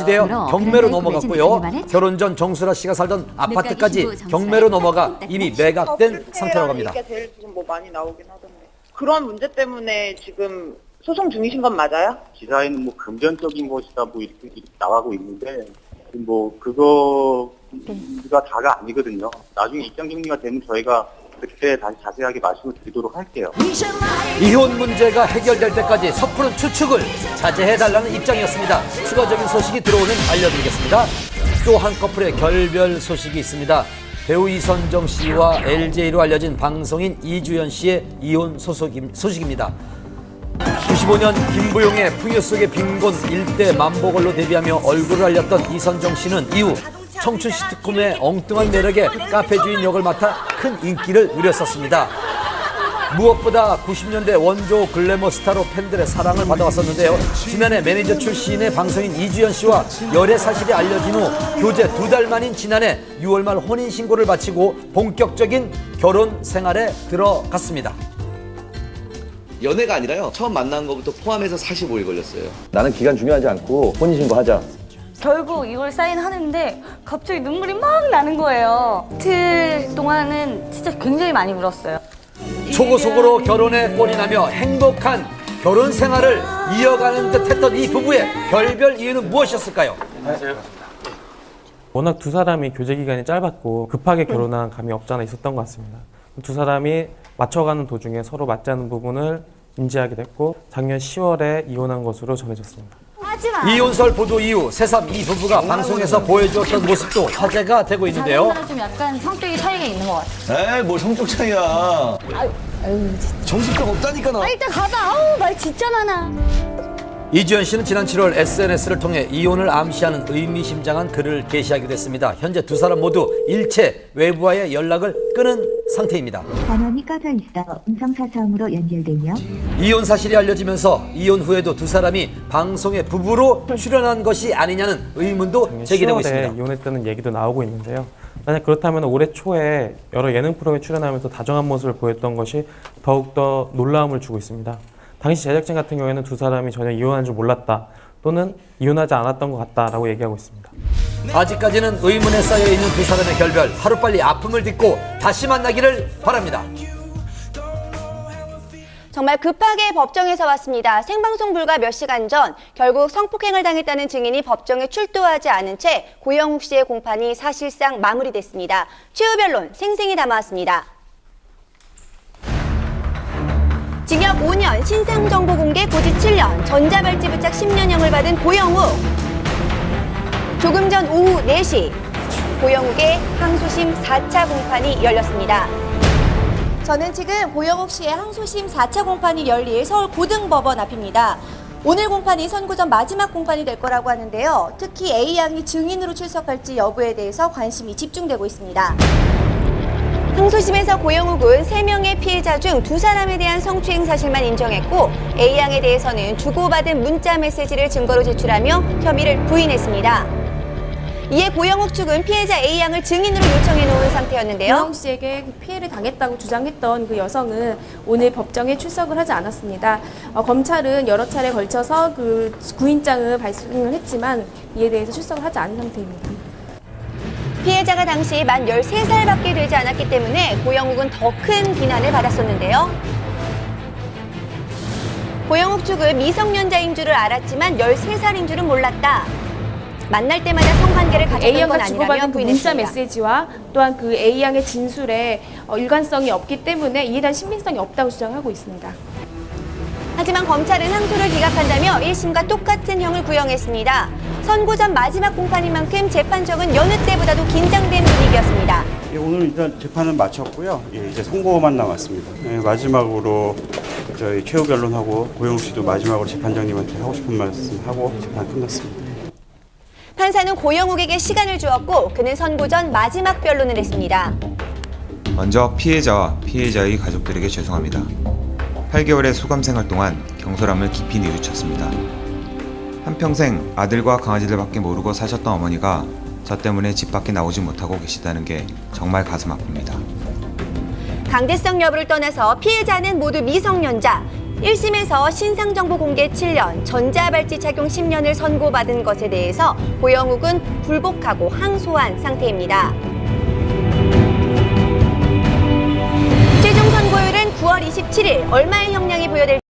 시대여 경매로 넘어갔고요. 결혼 전 정수라 씨가 살던 아파트까지 경매로 넘어가 이미 매각된 상태라고 합니다. 이게 제일 지금 뭐 많이 나오긴 하던데. 그런 문제 때문에 지금 소송 중이신 건 맞아요? 기사에는 뭐 금전적인 것이다 뭐 이렇게 나가고 있는데 뭐 그거가 다가 아니거든요. 나중에 입장 정리가 되면 저희가 그때 다시 자세하게 말씀을 드리도록 할게요. 이혼 문제가 해결될 때까지 섣부른 추측을 자제해달라는 입장이었습니다. 추가적인 소식이 들어오면 알려드리겠습니다. 또 한 커플의 결별 소식이 있습니다. 배우 이선정 씨와 LJ로 알려진 방송인 이주연 씨의 이혼 소식입니다. 95년 김부용의 풍요 속의 빈곤 일대 만보걸로 데뷔하며 얼굴을 알렸던 이선정 씨는 이후 청춘 시트콤의 엉뚱한 매력에 카페 주인 역을 맡아 큰 인기를 누렸었습니다. 무엇보다 90년대 원조 글래머 스타로 팬들의 사랑을 받아왔었는데요. 지난해 매니저 출신의 방송인 이주연 씨와 열애 사실이 알려진 후 교제 2달 만인 지난해 6월 말 혼인신고를 마치고 본격적인 결혼 생활에 들어갔습니다. 연애가 아니라요. 처음 만난 것부터 포함해서 45일 걸렸어요. 나는 기간 중요하지 않고 혼인신고 하자. 결국 이걸 사인하는데 갑자기 눈물이 막 나는 거예요. 이틀 동안은 진짜 굉장히 많이 울었어요. 초고속으로 결혼에 꼴이 나며 행복한 결혼 생활을 이어가는 듯했던 이 부부의 결별 이유는 무엇이었을까요? 워낙 두 사람이 교제 기간이 짧았고 급하게 결혼한 감이 없지 않아 있었던 것 같습니다. 두 사람이 맞춰가는 도중에 서로 맞지 않는 부분을 인지하게 됐고 작년 10월에 이혼한 것으로 전해졌습니다. 이혼설 보도 이후 새삼 이 부부가 방송에서 보여주었던 모습도 화제가 되고 있는데요. 좀 약간 성격이 차이가 있는 것 같아요. 에이, 뭘 성적 차이야. 정신병 없다니까 나. 일단 가봐. 아우 말 진짜 많아. 이주연 씨는 지난 7월 SNS를 통해 이혼을 암시하는 의미심장한 글을 게시하기도 했습니다. 현재 두 사람 모두 일체 외부와의 연락을 끊은 상태입니다. 전원이 꺼져 있어 음성사서음으로 연결되며 이혼 사실이 알려지면서 이혼 후에도 두 사람이 방송에 부부로 출연한 것이 아니냐는 의문도 제기되고 10월에 있습니다. 이혼했다는 얘기도 나오고 있는데요. 만약 그렇다면 올해 초에 여러 예능 프로그램에 출연하면서 다정한 모습을 보였던 것이 더욱더 놀라움을 주고 있습니다. 당시 제작진 같은 경우에는 두 사람이 전혀 이혼한 줄 몰랐다 또는 이혼하지 않았던 것 같다라고 얘기하고 있습니다. 아직까지는 의문에 쌓여있는 두 사람의 결별, 하루빨리 아픔을 딛고 다시 만나기를 바랍니다. 정말 급하게 법정에서 왔습니다. 생방송 불과 몇 시간 전 결국 성폭행을 당했다는 증인이 법정에 출두하지 않은 채 고영욱 씨의 공판이 사실상 마무리됐습니다. 최후 변론 생생히 담아왔습니다. 징역 5년, 신상정보 공개 고지 7년, 전자발찌 부착 10년형을 받은 고영욱. 조금 전 오후 4시, 고영욱의 항소심 4차 공판이 열렸습니다. 저는 지금 고영욱 씨의 항소심 4차 공판이 열릴 서울 고등법원 앞입니다. 오늘 공판이 선고전 마지막 공판이 될 거라고 하는데요. 특히 A양이 증인으로 출석할지 여부에 대해서 관심이 집중되고 있습니다. 항소심에서 고영욱은 3명의 피해자 중 2사람에 대한 성추행 사실만 인정했고 A양에 대해서는 주고받은 문자 메시지를 증거로 제출하며 혐의를 부인했습니다. 이에 고영욱 측은 피해자 A양을 증인으로 요청해 놓은 상태였는데요. 고영욱 씨에게 피해를 당했다고 주장했던 그 여성은 오늘 법정에 출석을 하지 않았습니다. 검찰은 여러 차례 걸쳐서 그 구인장을 발송을 했지만 이에 대해서 출석을 하지 않은 상태입니다. 피해자가 당시 만 13살밖에 되지 않았기 때문에 고영욱은 더 큰 비난을 받았었는데요. 고영욱 측은 미성년자인 줄을 알았지만 13살인 줄은 몰랐다. 만날 때마다 성관계를 가졌던 건 A양과 아니라며 주고받은 그 문자 부인했습니다. 메시지와 또한 그 A양의 진술에 일관성이 없기 때문에 이에 대한 신빙성이 없다고 주장하고 있습니다. 하지만 검찰은 항소를 기각한다며 1심과 똑같은 형을 구형했습니다. 선고 전 마지막 공판인 만큼 재판정은 여느 때보다도 긴장된 분위기였습니다. 오늘 일단 재판은 마쳤고요. 이제 선고만 남았습니다. 마지막으로 저희 최후 변론하고 고영욱 씨도 마지막으로 재판장님한테 하고 싶은 말씀 하고 재판 끝났습니다. 판사는 고영욱에게 시간을 주었고 그는 선고 전 마지막 변론을 했습니다. 먼저 피해자와 피해자의 가족들에게 죄송합니다. 8개월의 소감 생활 동안 경솔함을 깊이 뉘우쳤습니다. 한평생 아들과 강아지들밖에 모르고 사셨던 어머니가 저 때문에 집 밖에 나오지 못하고 계시다는 게 정말 가슴 아픕니다. 강제성 여부를 떠나서 피해자는 모두 미성년자. 1심에서 신상정보 공개 7년, 전자발찌 착용 10년을 선고받은 것에 대해서 고영욱은 불복하고 항소한 상태입니다. 최종 선고율은 9월 27일, 얼마의 형량이 부여될지